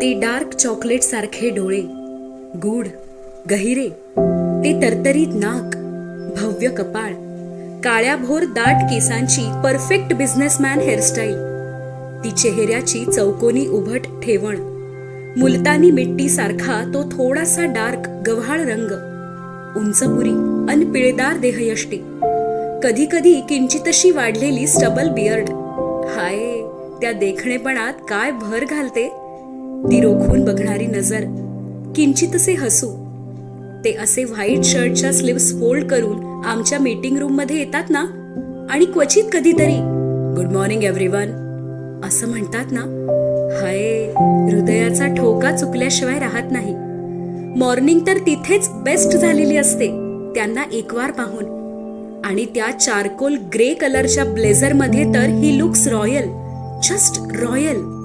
ते dark chocolate सारखे डोळे, गूढ गहिरे, ते तरतरीत नाक, भव्य कपाळ, काळ्याभोर दाट केसांची परफेक्ट बिझनेसमॅन हेअरस्टाईल, ती चेहऱ्याची चौकोनी उभट ठेवण, मुलतानी मिट्टी सारखा तो थोडासा डार्क गव्हाळ रंग, उंचपुरी अन पिळदार देहयष्टी, कधी कधी किंचितशी वाढलेली स्टबल बियर्ड. हाय, त्या देखणेपणात काय भर घालते ती रोखून बघणारी नजर, किंचितसे हसू. ते असे व्हाईट शर्टच्या स्लीव्स फोल्ड करून आमच्या मीटिंग रूम मध्ये येतात ना, आणि क्वचित कधीतरी गुड मॉर्निंग एव्हरीवन असं म्हणतात ना, हाय, हृदयाचा ठोका चुकल्याशिवाय राहत नाही. मॉर्निंग तर तिथेच बेस्ट झालेली असते त्यांना एकवार पाहून. आणि त्या चारकोल ग्रे कलरच्या ब्लेझर मध्ये तर he looks royal, just royal.